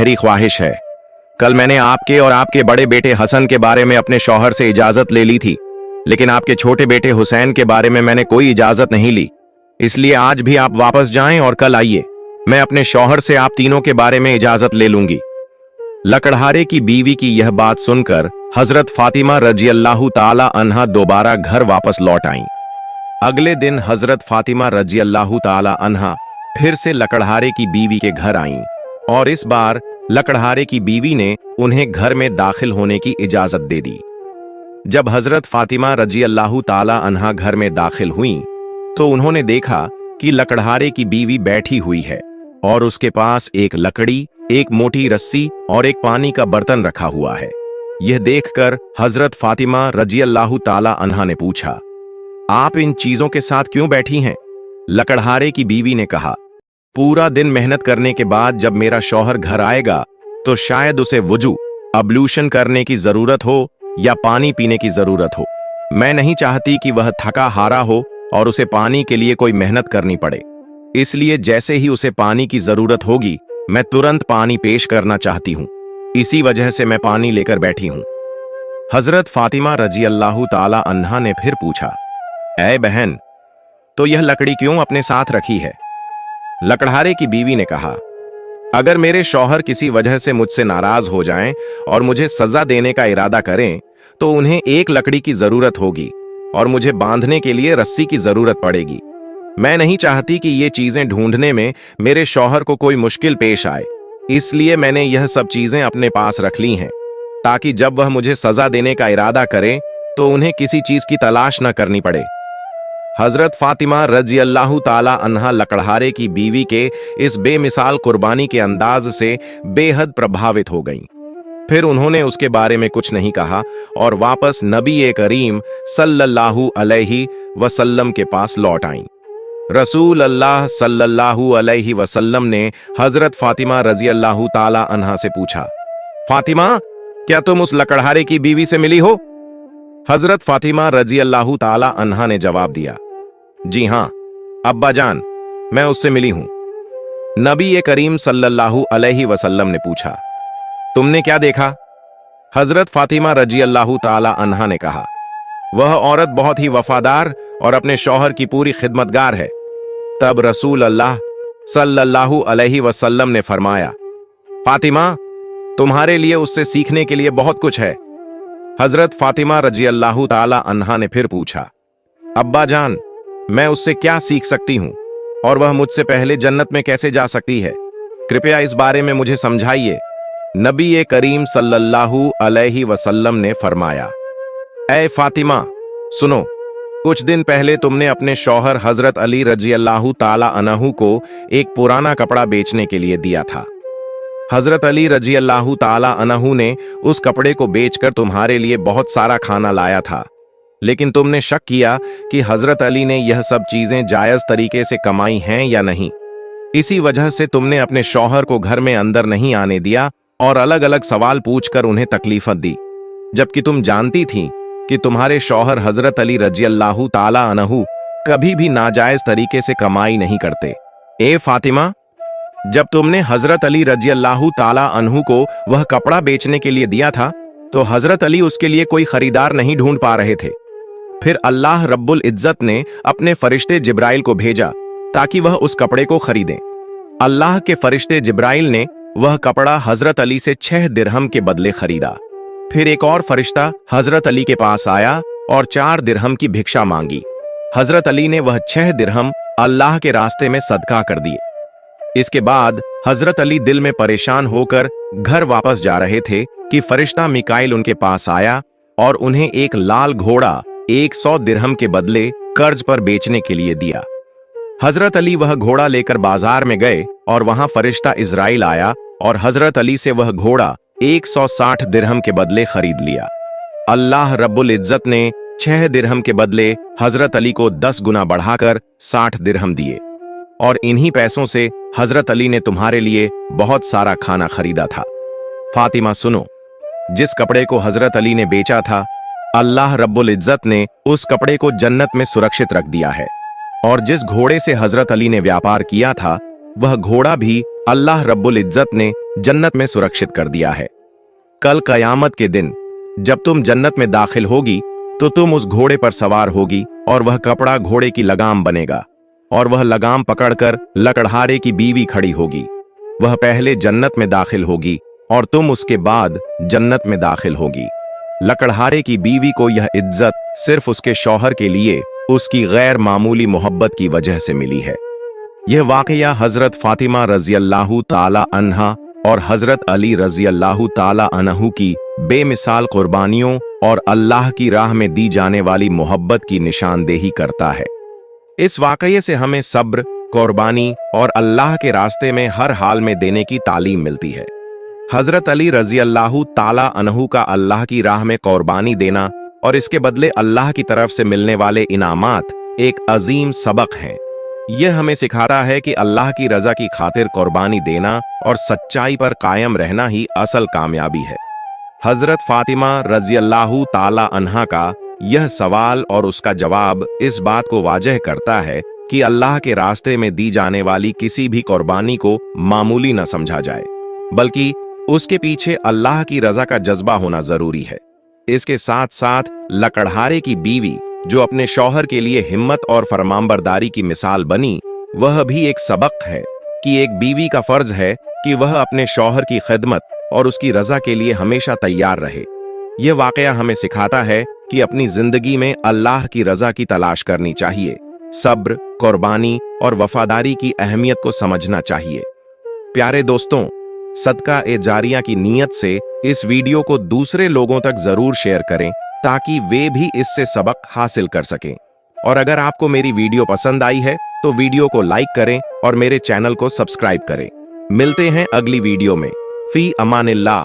गहरी ख्वाहिश है। कल मैंने आपके और आपके बड़े बेटे हसन के बारे में अपने शौहर से इजाजत ले ली थी, लेकिन आपके छोटे बेटे हुसैन के बारे में मैंने कोई इजाजत नहीं ली। इसलिए आज भी आप वापस जाएं और कल आइए। मैं अपने शौहर से आप तीनों के बारे में इजाजत ले लूंगी। लकड़हारे की बीवी की यह बात सुनकर हजरत फातिमा रजी अल्लाह ताला अन्हा दोबारा घर वापस लौट आईं। अगले दिन हजरत फातिमा रजी अल्लाह ताला अन्हा फिर से लकड़हारे की बीवी के घर आईं और इस बार लकड़हारे की बीवी ने उन्हें घर में दाखिल होने की इजाजत दे दी। जब हजरत फातिमा रजी अल्लाह ताला अन्हा घर में दाखिल हुईं, तो उन्होंने देखा कि लकड़हारे की बीवी बैठी हुई है और उसके पास एक लकड़ी, एक मोटी रस्सी और एक पानी का बर्तन रखा हुआ है। यह देखकर हजरत फातिमा रजी अल्लाह ताला अन्हा ने पूछा, आप इन चीजों के साथ क्यों बैठी हैं? लकड़हारे की बीवी ने कहा, पूरा दिन मेहनत करने के बाद जब मेरा शौहर घर आएगा तो शायद उसे वुजू अब्लूशन करने की जरूरत हो या पानी पीने की जरूरत हो। मैं नहीं चाहती कि वह थका हारा हो और उसे पानी के लिए कोई मेहनत करनी पड़े। इसलिए जैसे ही उसे पानी की जरूरत होगी मैं तुरंत पानी पेश करना चाहती हूँ। इसी वजह से मैं पानी लेकर बैठी हूँ। हजरत फातिमा रजी अल्लाह ताला अन्हा ने फिर पूछा, ऐ बहन, तो यह लकड़ी क्यों अपने साथ रखी है? लकड़हारे की बीवी ने कहा, अगर मेरे शौहर किसी वजह से मुझसे नाराज हो जाएं और मुझे सजा देने का इरादा करें तो उन्हें एक लकड़ी की जरूरत होगी और मुझे बांधने के लिए रस्सी की जरूरत पड़ेगी। मैं नहीं चाहती कि ये चीजें ढूंढने में मेरे शौहर को कोई मुश्किल पेश आए, इसलिए मैंने यह सब चीजें अपने पास रख ली हैं ताकि जब वह मुझे सजा देने का इरादा करें तो उन्हें किसी चीज की तलाश न करनी पड़े। हजरत फातिमा रजी अल्लाह ताला अन्हा लकड़हारे की बीवी के इस बेमिसाल कुर्बानी के अंदाज से बेहद प्रभावित हो गईं। फिर उन्होंने उसके बारे में कुछ नहीं कहा और वापस नबी करीम सल्लल्लाहु अलैहि वसल्लम के पास लौट आईं। रसूल अल्लाह सल्लल्लाहु अलैहि वसल्लम ने हजरत फातिमा रजी अल्लाह ताला अन्हा से पूछा, फातिमा, क्या तुम उस लकड़हारे की बीवी से मिली हो? हजरत फातिमा रजी अल्लाह ताला अन्हा ने जवाब दिया, जी हां अब्बा जान, मैं उससे मिली हूं। नबी करीम सल्लल्लाहु अलैहि वसल्लम ने पूछा, तुमने क्या देखा? हजरत फातिमा रजी अल्लाह ताला अन्हा ने कहा, वह औरत बहुत ही वफादार और अपने शौहर की पूरी खिदमतगार है। तब रसूल अल्लाह सल्लल्लाहु अलैहि वसल्लम ने फरमाया, फातिमा, तुम्हारे लिए उससे सीखने के लिए बहुत कुछ है। हजरत फातिमा रजी अल्लाह ताला अन्हा ने फिर पूछा, अब्बा जान, मैं उससे क्या सीख सकती हूं और वह मुझसे पहले जन्नत में कैसे जा सकती है? कृपया इस बारे में मुझे समझाइए। नबी करीम सल्लल्लाहु अलैहि वसल्लम ने फरमाया, ऐ फातिमा, सुनो, कुछ दिन पहले तुमने अपने शौहर हजरत अली रजी अल्लाह ताला अन्हु को एक पुराना कपड़ा बेचने के लिए दिया था। हजरत अली रजी अल्लाह ताला अन्हु ने उस कपड़े को बेचकर तुम्हारे लिए बहुत सारा खाना लाया था, लेकिन तुमने शक किया कि हजरत अली ने यह सब चीजें जायज तरीके से कमाई हैं या नहीं। इसी वजह से तुमने अपने शौहर को घर में अंदर नहीं आने दिया और अलग अलग सवाल पूछकर उन्हें तकलीफत दी, जबकि तुम जानती थी कि तुम्हारे शौहर हजरत अली रजी अल्लाह ताला अन्हु कभी भी नाजायज तरीके से कमाई नहीं करते। ए फातिमा, जब तुमने हजरत अली रजी अल्लाह ताला अन्हु को वह कपड़ा बेचने के लिए दिया था तो हजरत अली उसके लिए कोई खरीदार नहीं ढूंढ पा रहे थे। फिर अल्लाह रब्बुल इज्जत ने अपने फरिश्ते जिब्राइल को भेजा ताकि वह उस कपड़े को खरीदें। अल्लाह के फरिश्ते जिब्राइल ने वह कपड़ा हजरत अली से 6 दिरहम के बदले खरीदा। फिर एक और फरिश्ता हजरत अली के पास आया और 4 दिरहम की भिक्षा मांगी। हजरत अली ने वह 6 दिरहम अल्लाह के रास्ते में सदका कर दिए। इसके बाद हजरत अली दिल में परेशान होकर घर वापस जा रहे थे कि फरिश्ता मिकाइल उनके पास आया और उन्हें एक लाल घोड़ा 100 दिरहम के बदले कर्ज पर बेचने के लिए दिया। हजरत अली वह घोड़ा लेकर बाजार में गए और वहां फरिश्ता इजराइल आया और हजरत अली से वह घोड़ा 160 दिरहम के बदले खरीद लिया। अल्लाह रब्बुल इज्जत ने 6 दिरहम के बदले हजरत अली को 10 गुना बढ़ाकर 60 दिरहम दिए और इन्हीं पैसों से हजरत अली ने तुम्हारे लिए बहुत सारा खाना खरीदा था। फातिमा, सुनो, जिस कपड़े को हजरत अली ने बेचा था, अल्लाह रब्बुल इज्जत ने उस कपड़े को जन्नत में सुरक्षित रख दिया है और जिस घोड़े से हजरत अली ने व्यापार किया था, वह घोड़ा भी अल्लाह रब्बुल इज्जत ने जन्नत में सुरक्षित कर दिया है। कल कयामत के दिन जब तुम जन्नत में दाखिल होगी तो तुम उस घोड़े पर सवार होगी और वह कपड़ा घोड़े की लगाम बनेगा और वह लगाम पकड़कर लकड़हारे की बीवी खड़ी होगी। वह पहले जन्नत में दाखिल होगी और तुम उसके बाद जन्नत में दाखिल होगी। लकड़हारे की बीवी को यह इज्जत सिर्फ उसके शौहर के लिए उसकी गैर मामूली मोहब्बत की वजह से मिली है। यह वाकया हजरत फातिमा रज़ियल्लाहु ताला अन्हा और हजरत अली रज़ियल्लाहु ताला अन्हु की बेमिसाल कुर्बानियों और अल्लाह की राह में दी जाने वाली मोहब्बत की निशानदेही करता है। इस वाकये से हमें सब्र, कुर्बानी और अल्लाह के रास्ते में हर हाल में देने की तालीम मिलती है। हजरत अली रज़ियल्लाहु ताला अन्हु का अल्लाह की राह में कुर्बानी देना और इसके बदले अल्लाह की तरफ से मिलने वाले इनामात एक अजीम सबक हैं। यह हमें सिखाता है कि अल्लाह की रजा की खातिर कुर्बानी देना और सच्चाई पर कायम रहना ही असल कामयाबी है। हजरत फातिमा रज़ियल्लाहु ताला अन्हा का यह सवाल और उसका जवाब इस बात को वाजह करता है कि अल्लाह के रास्ते में दी जाने वाली किसी भी कुर्बानी को मामूली न समझा जाए, बल्कि उसके पीछे अल्लाह की रजा का जज्बा होना जरूरी है। इसके साथ साथ लकड़हारे की बीवी जो अपने शौहर के लिए हिम्मत और फरमानबरदारी की मिसाल बनी, वह भी एक सबक है कि एक बीवी का फर्ज है कि वह अपने शौहर की खिदमत और उसकी रजा के लिए हमेशा तैयार रहे। यह वाकया हमें सिखाता है कि अपनी जिंदगी में अल्लाह की रजा की तलाश करनी चाहिए, सब्र, कुर्बानी और वफादारी की अहमियत को समझना चाहिए। प्यारे दोस्तों, सदका ए जारिया की नीयत से इस वीडियो को दूसरे लोगों तक जरूर शेयर करें ताकि वे भी इससे सबक हासिल कर सकें। और अगर आपको मेरी वीडियो पसंद आई है तो वीडियो को लाइक करें और मेरे चैनल को सब्सक्राइब करें। मिलते हैं अगली वीडियो में। फी अमानिल्लाह।